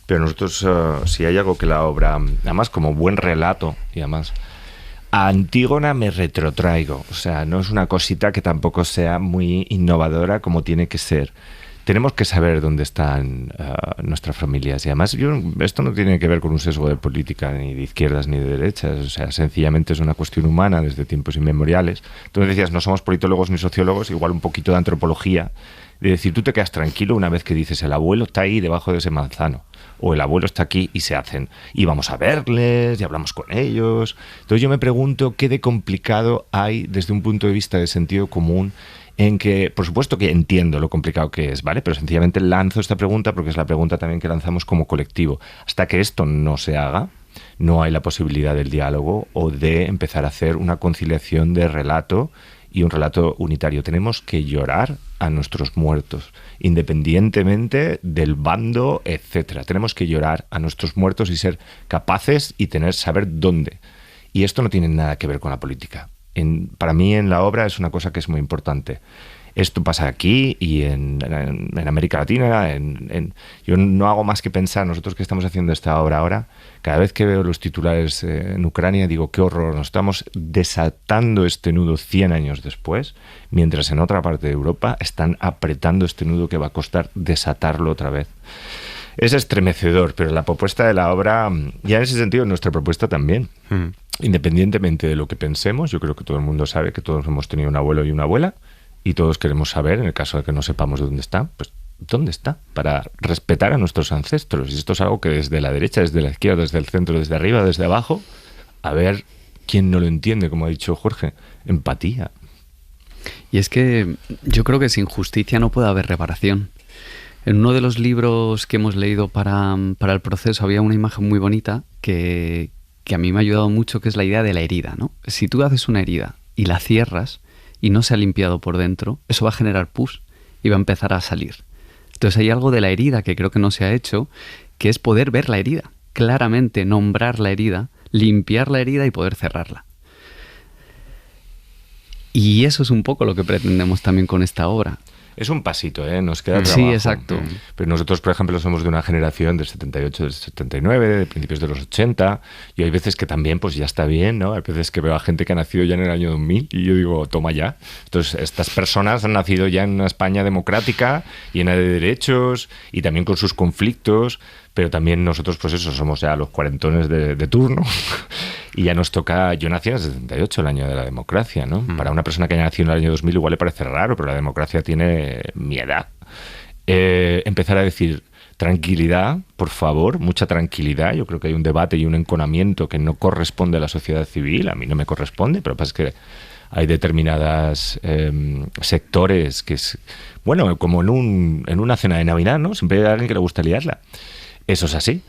pero nosotros, si hay algo que la obra, además como buen relato, y además a Antígona me retrotraigo, o sea, no es una cosita que tampoco sea muy innovadora como tiene que ser. Tenemos que saber dónde están nuestras familias, y además esto no tiene que ver con un sesgo de política ni de izquierdas ni de derechas, o sea, sencillamente es una cuestión humana desde tiempos inmemoriales. Entonces decías, no somos politólogos ni sociólogos, igual un poquito de antropología, de decir, tú te quedas tranquilo una vez que dices, el abuelo está ahí debajo de ese manzano, o el abuelo está aquí, y se hacen, y vamos a verles, y hablamos con ellos. Entonces yo me pregunto qué de complicado hay desde un punto de vista de sentido común, en que, por supuesto que entiendo lo complicado que es, ¿vale? Pero sencillamente lanzo esta pregunta porque es la pregunta también que lanzamos como colectivo. Hasta que esto no se haga, no hay la posibilidad del diálogo o de empezar a hacer una conciliación de relato y un relato unitario. Tenemos que llorar a nuestros muertos, independientemente del bando, etcétera. Tenemos que llorar a nuestros muertos y ser capaces y saber dónde. Y esto no tiene nada que ver con la política. Para mí en la obra es una cosa que es muy importante. Esto pasa aquí y en América Latina. Yo no hago más que pensar, nosotros que estamos haciendo esta obra ahora, cada vez que veo los titulares en Ucrania, digo, qué horror, nos estamos desatando este nudo 100 años después, mientras en otra parte de Europa están apretando este nudo que va a costar desatarlo otra vez. Es estremecedor, pero la propuesta de la obra, ya en ese sentido, nuestra propuesta también. Independientemente de lo que pensemos, yo creo que todo el mundo sabe que todos hemos tenido un abuelo y una abuela, y todos queremos saber, en el caso de que no sepamos dónde está, pues dónde está, para respetar a nuestros ancestros. Y esto es algo que desde la derecha, desde la izquierda, desde el centro, desde arriba, desde abajo, a ver quién no lo entiende, como ha dicho Jorge, empatía. Y es que yo creo que sin justicia no puede haber reparación. En uno de los libros que hemos leído para el proceso había una imagen muy bonita que a mí me ha ayudado mucho, que es la idea de la herida, ¿no? Si tú haces una herida y la cierras y no se ha limpiado por dentro, eso va a generar pus y va a empezar a salir. Entonces hay algo de la herida que creo que no se ha hecho, que es poder ver la herida, claramente nombrar la herida, limpiar la herida y poder cerrarla. Y eso es un poco lo que pretendemos también con esta obra. Es un pasito, nos queda trabajo. Sí, exacto. Pero nosotros, por ejemplo, somos de una generación del 78, del 79, de principios de los 80, y hay veces que también, pues ya está bien, ¿no? Hay veces que veo a gente que ha nacido ya en el año 2000 y yo digo, toma ya. Entonces, estas personas han nacido ya en una España democrática, llena de derechos y también con sus conflictos, pero también nosotros, pues eso, somos ya los cuarentones de turno y ya nos toca. Yo nací en el 78, el año de la democracia, ¿no? Para una persona que haya nacido en el año 2000 igual le parece raro, pero la democracia tiene mi edad. Empezar a decir tranquilidad, por favor, mucha tranquilidad. Yo creo que hay un debate y un enconamiento que no corresponde a la sociedad civil, a mí no me corresponde, pero lo que pasa es que hay determinadas sectores que es, bueno, como en una cena de Navidad, ¿no? Siempre hay alguien que le gusta liarla. Eso es así,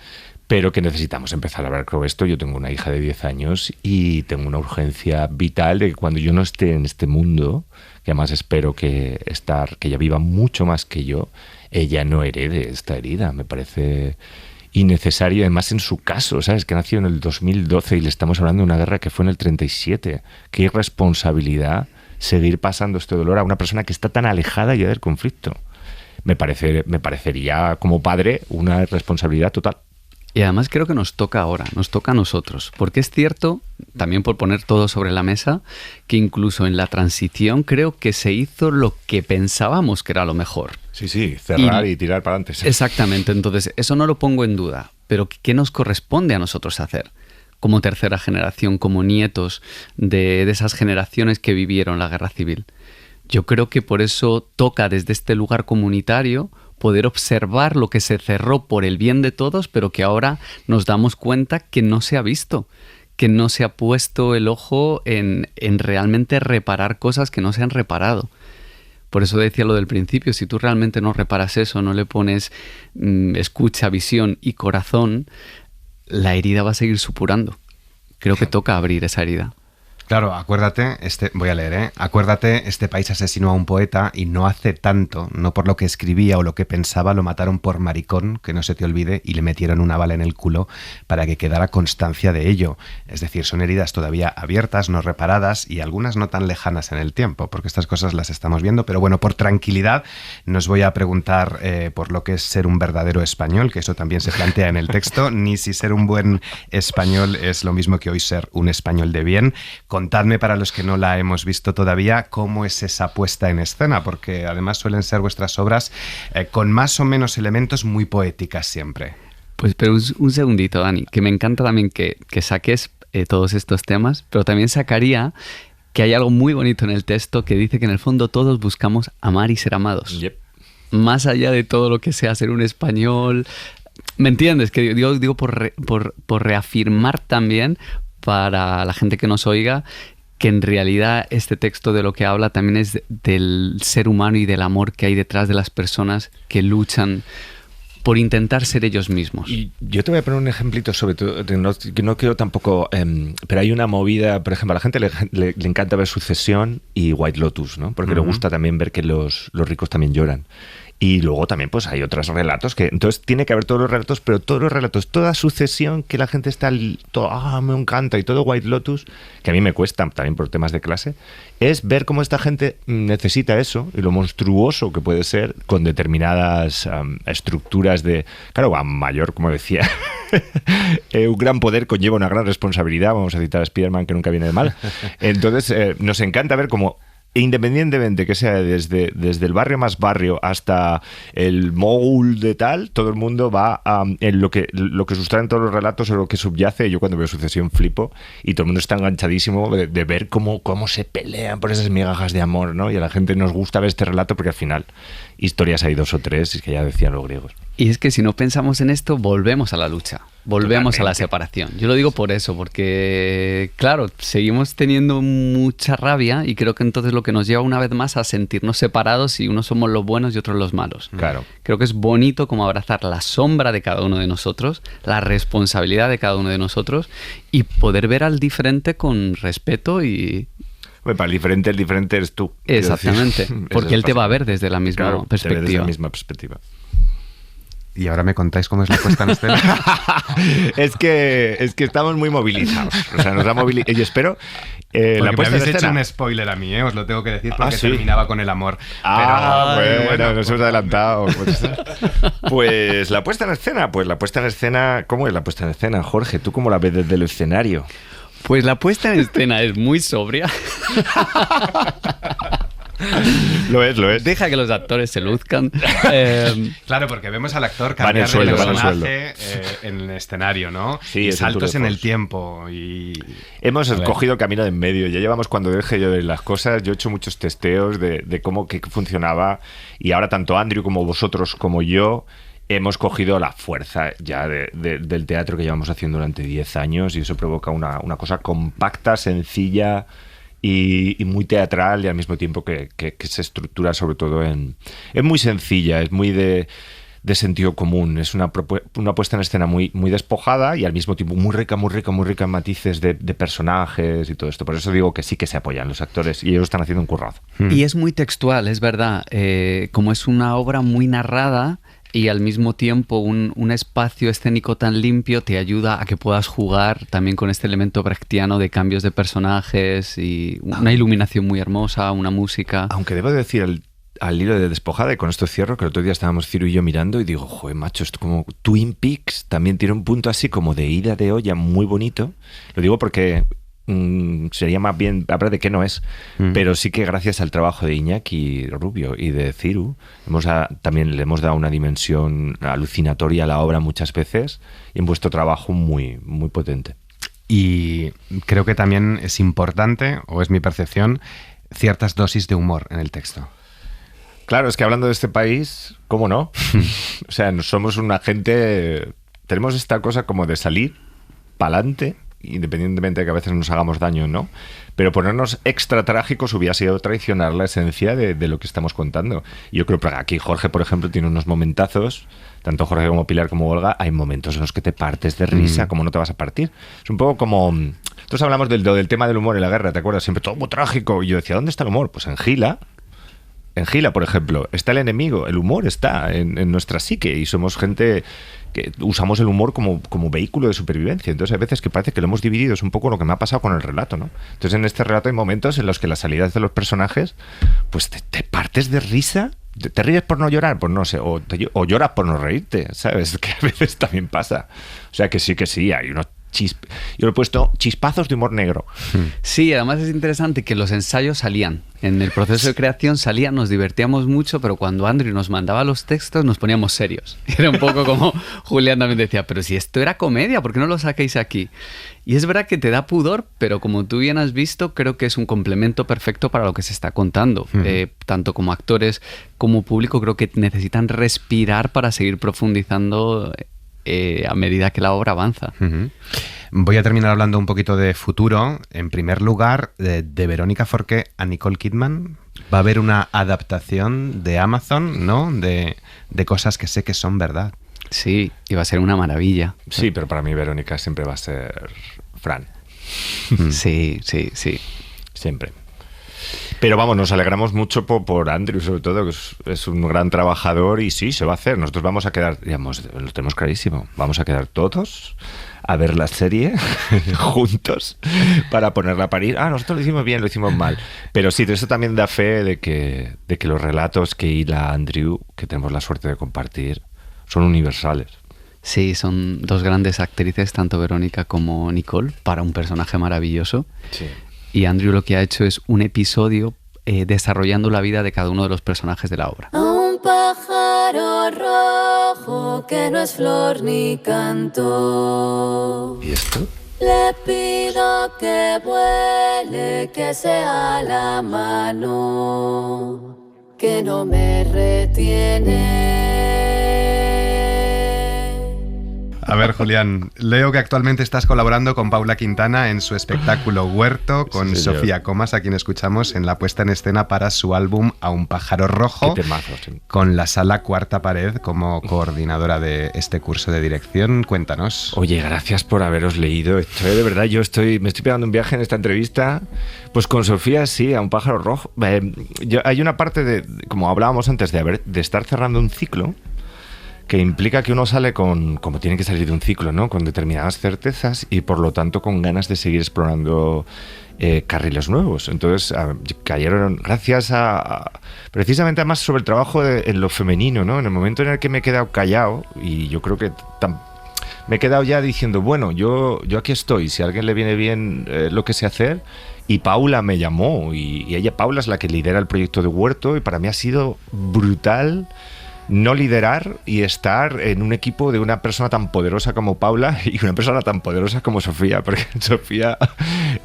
pero que necesitamos empezar a hablar con esto. Yo tengo una hija de 10 años y tengo una urgencia vital de que cuando yo no esté en este mundo, que además espero que ella viva mucho más que yo, ella no herede esta herida. Me parece innecesario, además en su caso, ¿sabes? Que nació en el 2012 y le estamos hablando de una guerra que fue en el 37. Qué irresponsabilidad seguir pasando este dolor a una persona que está tan alejada ya del conflicto. Me parecería como padre una responsabilidad total. Y además creo que nos toca ahora, nos toca a nosotros, porque es cierto, también por poner todo sobre la mesa, que incluso en la transición creo que se hizo lo que pensábamos que era lo mejor. Sí, cerrar y tirar para adelante. Exactamente, entonces eso no lo pongo en duda, pero ¿qué nos corresponde a nosotros hacer? Como tercera generación, como nietos de esas generaciones que vivieron la guerra civil. Yo creo que por eso toca desde este lugar comunitario poder observar lo que se cerró por el bien de todos, pero que ahora nos damos cuenta que no se ha visto, que no se ha puesto el ojo en realmente reparar cosas que no se han reparado. Por eso decía lo del principio, si tú realmente no reparas eso, no le pones escucha, visión y corazón, la herida va a seguir supurando. Creo que toca abrir esa herida. Claro, acuérdate, voy a leer, acuérdate, este país asesinó a un poeta y no hace tanto, no por lo que escribía o lo que pensaba, lo mataron por maricón, que no se te olvide, y le metieron una bala en el culo para que quedara constancia de ello. Es decir, son heridas todavía abiertas, no reparadas y algunas no tan lejanas en el tiempo, porque estas cosas las estamos viendo, pero bueno, por tranquilidad nos voy a preguntar por lo que es ser un verdadero español, que eso también se plantea en el texto, ni si ser un buen español es lo mismo que hoy ser un español de bien. Contadme, para los que no la hemos visto todavía, cómo es esa puesta en escena, porque además suelen ser vuestras obras con más o menos elementos muy poéticas siempre. Pues pero un segundito, Dani, que me encanta también que saques todos estos temas, pero también sacaría que hay algo muy bonito en el texto que dice que en el fondo todos buscamos amar y ser amados. Yep. Más allá de todo lo que sea ser un español, ¿me entiendes? Que digo por reafirmar también para la gente que nos oiga, que en realidad este texto de lo que habla también es del ser humano y del amor que hay detrás de las personas que luchan por intentar ser ellos mismos. Y yo te voy a poner un ejemplito, sobre todo, que no quiero tampoco, pero hay una movida, por ejemplo, a la gente le encanta ver Sucesión y White Lotus, ¿no? Porque le gusta también ver que los ricos también lloran. Y luego también pues hay otros relatos que... Entonces tiene que haber todos los relatos, pero todos los relatos, toda sucesión que la gente está... me encanta, y todo White Lotus, que a mí me cuesta también por temas de clase, es ver cómo esta gente necesita eso y lo monstruoso que puede ser con determinadas estructuras de... Claro, a mayor, como decía, un gran poder conlleva una gran responsabilidad, vamos a citar a Spiderman, que nunca viene de mal. Entonces nos encanta ver cómo, independientemente que sea desde el barrio más barrio hasta el mogul de tal, todo el mundo va en lo que sustraen todos los relatos o lo que subyace. Yo cuando veo Sucesión flipo y todo el mundo está enganchadísimo de ver cómo se pelean por esas migajas de amor, ¿no? Y a la gente nos gusta ver este relato porque al final historias hay 2 o 3, que ya decían los griegos. Y es que si no pensamos en esto, volvemos a la lucha, volvemos Totalmente. a la separación. Yo lo digo por eso, porque, claro, seguimos teniendo mucha rabia y creo que entonces lo que nos lleva una vez más a sentirnos separados y unos somos los buenos y otros los malos. Claro. Creo que es bonito como abrazar la sombra de cada uno de nosotros, la responsabilidad de cada uno de nosotros y poder ver al diferente con respeto y... Bueno, para el diferente eres tú. Exactamente, porque él te va a ver desde la misma Claro, te ve perspectiva. desde la misma perspectiva. Y ahora me contáis cómo es la puesta en escena. es que estamos muy movilizados. O sea, nos ha movilizado. Yo espero. Porque La me puesta en habéis hecho escena. un spoiler a mí, os lo tengo que decir, porque ¿sí? terminaba con el amor. Bueno, nos hemos adelantado. Pues la puesta en escena. ¿Cómo es la puesta en escena, Jorge? ¿Tú cómo la ves desde el escenario? Pues la puesta en escena es muy sobria. Lo es. Deja que los actores se luzcan. Claro, porque vemos al actor Van en cambiar de sueldo. personaje en el escenario, ¿no? Sí, y es un tour saltos de en el force. tiempo. Y... Hemos A ver. cogido camino de en medio. Ya llevamos, cuando dije yo de las cosas, yo he hecho muchos testeos de cómo que funcionaba. Y ahora tanto Andrew como vosotros como yo hemos cogido la fuerza ya del teatro que llevamos haciendo durante 10 años. Y eso provoca una cosa compacta, sencilla y muy teatral, y al mismo tiempo que se estructura sobre todo es muy sencilla, es muy de sentido común, es una puesta en escena muy despojada y al mismo tiempo muy rica en matices de personajes y todo esto. Por eso digo que sí que se apoyan los actores y ellos están haciendo un currazo. Y es muy textual, es verdad. Como es una obra muy narrada y al mismo tiempo un espacio escénico tan limpio te ayuda a que puedas jugar también con este elemento brechtiano de cambios de personajes y una iluminación muy hermosa, una música. Aunque debo decir al hilo de despojada, y con esto cierro, que el otro día estábamos Ciro y yo mirando y digo, joder, macho, esto como Twin Peaks también tiene un punto así como de ida de olla muy bonito. Lo digo porque sería más bien hablar de qué no es, pero sí que gracias al trabajo de Iñaki Rubio y de Ciru también le hemos dado una dimensión alucinatoria a la obra muchas veces, y en vuestro trabajo muy, muy potente. Y creo que también es importante, o es mi percepción, ciertas dosis de humor en el texto. Claro, es que hablando de este país, ¿cómo no? O sea, somos una gente... Tenemos esta cosa como de salir pa'lante, independientemente de que a veces nos hagamos daño, ¿no? Pero ponernos extra trágicos hubiera sido traicionar la esencia de lo que estamos contando. Y yo creo que aquí Jorge, por ejemplo, tiene unos momentazos, tanto Jorge como Pilar como Olga, hay momentos en los que te partes de risa, como no te vas a partir. Es un poco como... Nosotros hablamos del tema del humor en la guerra, ¿te acuerdas? Siempre todo muy trágico. Y yo decía, ¿dónde está el humor? Pues en Gila. En Gila, por ejemplo, está el enemigo. El humor está en nuestra psique y somos gente que usamos el humor como vehículo de supervivencia. Entonces hay veces que parece que lo hemos dividido. Es un poco lo que me ha pasado con el relato, ¿no? Entonces en este relato hay momentos en los que las salidas de los personajes, pues te partes de risa. ¿Te ríes por no llorar? Pues no sé. O lloras por no reírte, ¿sabes? Que a veces también pasa. O sea que sí, hay unos yo le he puesto chispazos de humor negro. Sí, además es interesante que los ensayos salían. En el proceso de creación salían, nos divertíamos mucho, pero cuando Andrew nos mandaba los textos nos poníamos serios. Era un poco como Julián también decía, pero si esto era comedia, ¿por qué no lo saquéis aquí? Y es verdad que te da pudor, pero como tú bien has visto, creo que es un complemento perfecto para lo que se está contando. Tanto como actores como público creo que necesitan respirar para seguir profundizando a medida que la obra avanza. Voy a terminar hablando un poquito de futuro. En primer lugar, de Verónica Forqué a Nicole Kidman. Va a haber una adaptación de Amazon, ¿no? De cosas que sé que son verdad. Sí, y va a ser una maravilla. Sí, pero para mí Verónica siempre va a ser Fran. Sí. Siempre. Pero vamos, nos alegramos mucho por Andrew, sobre todo, que es un gran trabajador y sí, se va a hacer. Nosotros vamos a quedar, digamos, lo tenemos clarísimo, vamos a quedar todos a ver la serie juntos para ponerla a parir. Nosotros lo hicimos bien, lo hicimos mal. Pero sí, eso también da fe de que los relatos que hila Andrew, que tenemos la suerte de compartir, son universales. Sí, son dos grandes actrices, tanto Verónica como Nicole, para un personaje maravilloso. Sí. Y Andrew lo que ha hecho es un episodio desarrollando la vida de cada uno de los personajes de la obra. A un pájaro rojo que no es flor ni canto. ¿Y esto? Le pido que vuele, que sea la mano, que no me retiene. A ver, Julián, leo que actualmente estás colaborando con Paula Quintana en su espectáculo Huerto, con Sí, Sofía Comas, a quien escuchamos en la puesta en escena para su álbum A un pájaro rojo, Qué temazo, sí. con la Sala Cuarta Pared como coordinadora de este curso de dirección. Cuéntanos. Oye, gracias por haberos leído. De verdad, me estoy pegando un viaje en esta entrevista. Pues con Sofía, sí, A un pájaro rojo. Hay una parte de, como hablábamos antes, de estar cerrando un ciclo, que implica que uno sale como tiene que salir de un ciclo, ¿no? Con determinadas certezas y por lo tanto con ganas de seguir explorando carriles nuevos. Entonces cayeron, gracias a precisamente además sobre el trabajo en lo femenino, ¿no? En el momento en el que me he quedado callado, y yo creo que me he quedado ya diciendo, bueno, yo aquí estoy, si a alguien le viene bien lo que sé hacer. Y Paula me llamó, y Paula es la que lidera el proyecto de Huerto, y para mí ha sido brutal no liderar y estar en un equipo de una persona tan poderosa como Paula y una persona tan poderosa como Sofía, porque Sofía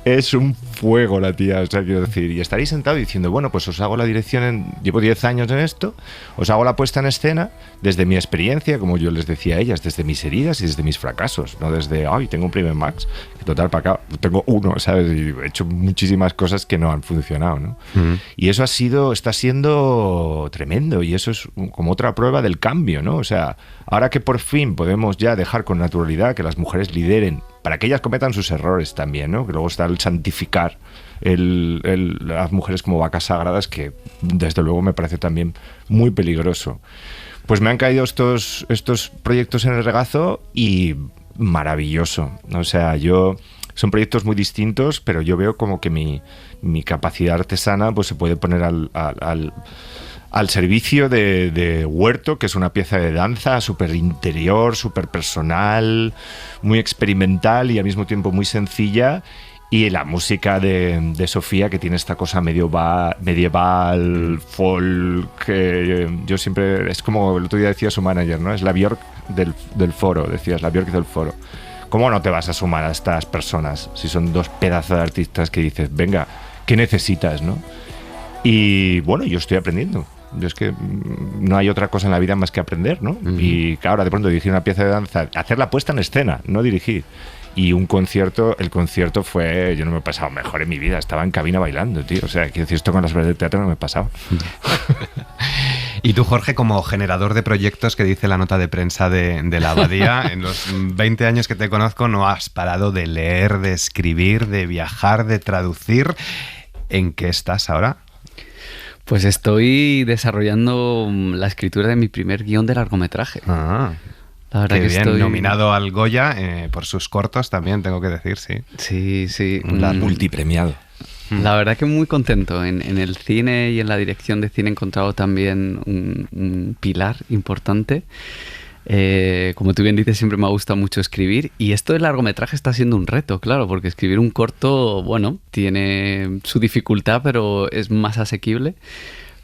es un fuego, la tía, o sea, quiero decir, y estar ahí sentado diciendo, bueno, pues os hago la dirección, llevo 10 años en esto, os hago la puesta en escena desde mi experiencia, como yo les decía a ellas, desde mis heridas y desde mis fracasos, no desde, tengo un primer Max, que total, para acá, tengo uno, ¿sabes? Y he hecho muchísimas cosas que no han funcionado, ¿no? Y eso está siendo tremendo, y eso es como otra prueba del cambio, ¿no? O sea, ahora que por fin podemos ya dejar con naturalidad que las mujeres lideren, para que ellas cometan sus errores también, ¿no? Que luego está el santificar las mujeres como vacas sagradas, que desde luego me parece también muy peligroso. Pues me han caído estos proyectos en el regazo y maravilloso. O sea, son proyectos muy distintos, pero yo veo como que mi capacidad artesana pues se puede poner al servicio de Huerto, que es una pieza de danza súper interior, súper personal, muy experimental y al mismo tiempo muy sencilla. Y la música de Sofía, que tiene esta cosa medieval, folk, yo siempre, es como el otro día decía su manager, ¿no? Es la Björk del foro, decías, la Björk del foro. ¿Cómo no te vas a sumar a estas personas si son dos pedazos de artistas que dices, venga, ¿qué necesitas, no? Y bueno, yo estoy aprendiendo. Es que no hay otra cosa en la vida más que aprender, ¿no? Y claro, de pronto dirigir una pieza de danza, hacer la puesta en escena, no dirigir. Y el concierto fue, yo no me he pasado mejor en mi vida, estaba en cabina bailando, tío. O sea, quiero decir, esto con las obras de teatro no me he pasado. Y tú, Jorge, como generador de proyectos, que dice la nota de prensa de la Abadía, en los 20 años que te conozco no has parado de leer, de escribir, de viajar, de traducir. ¿En qué estás ahora? Pues estoy desarrollando la escritura de mi primer guión de largometraje. La verdad que bien, nominado al Goya por sus cortos también, tengo que decir, sí. Sí. Multipremiado. La verdad que muy contento. En el cine y en la dirección de cine he encontrado también un pilar importante. Como tú bien dices, siempre me ha gustado mucho escribir, y esto del largometraje está siendo un reto, claro, porque escribir un corto, bueno, tiene su dificultad, pero es más asequible.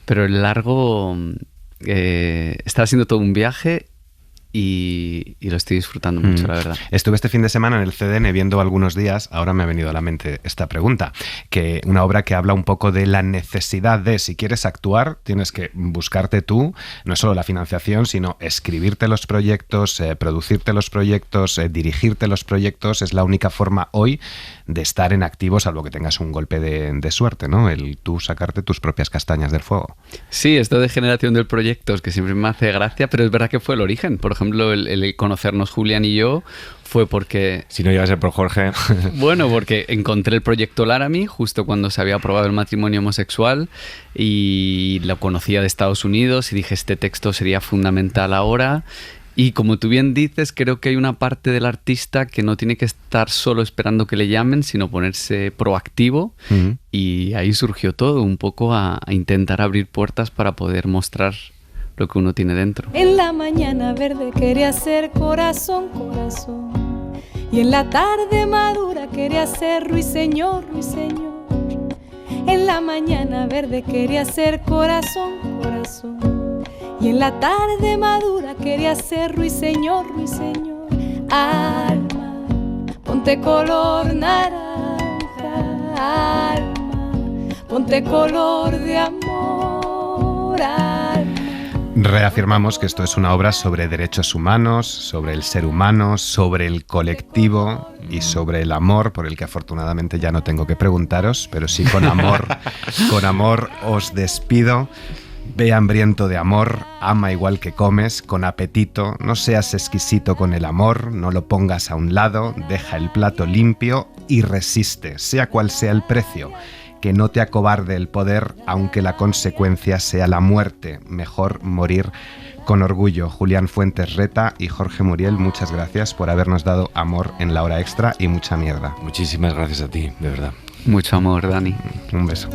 Pero el largo está siendo todo un viaje. Y lo estoy disfrutando mucho, la verdad. Estuve este fin de semana en el CDN viendo algunos días, ahora me ha venido a la mente esta pregunta, que una obra que habla un poco de la necesidad de, si quieres actuar, tienes que buscarte tú, no solo la financiación, sino escribirte los proyectos, producirte los proyectos, dirigirte los proyectos. Es la única forma hoy de estar en activo, salvo que tengas un golpe de suerte, ¿no? El tú sacarte tus propias castañas del fuego. Sí, esto de generación de proyectos, que siempre me hace gracia, pero es verdad que fue el origen. Por ejemplo, el conocernos Julián y yo fue porque... Si no iba a ser por Jorge... Bueno, porque encontré el proyecto Laramie justo cuando se había aprobado el matrimonio homosexual y lo conocía de Estados Unidos y dije, este texto sería fundamental ahora. Y como tú bien dices, creo que hay una parte del artista que no tiene que estar solo esperando que le llamen, sino ponerse proactivo. Y ahí surgió todo, un poco a intentar abrir puertas para poder mostrar lo que uno tiene dentro. En la mañana verde quería ser corazón, corazón. Y en la tarde madura quería ser ruiseñor, ruiseñor. En la mañana verde quería ser corazón, corazón. Y en la tarde madura quería ser ruiseñor, ruiseñor. Alma, ponte color naranja. Alma, ponte color de amor. Alma. Reafirmamos que esto es una obra sobre derechos humanos, sobre el ser humano, sobre el colectivo y sobre el amor, por el que afortunadamente ya no tengo que preguntaros, pero sí con amor os despido. Ve hambriento de amor, ama igual que comes, con apetito, no seas exquisito con el amor, no lo pongas a un lado, deja el plato limpio y resiste, sea cual sea el precio, que no te acobarde el poder, aunque la consecuencia sea la muerte, mejor morir con orgullo. Julián Fuentes Reta y Jorge Muriel, muchas gracias por habernos dado amor en la hora extra y mucha mierda. Muchísimas gracias a ti, de verdad. Mucho amor, Dani. Un beso.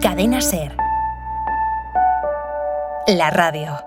Cadena SER. La radio.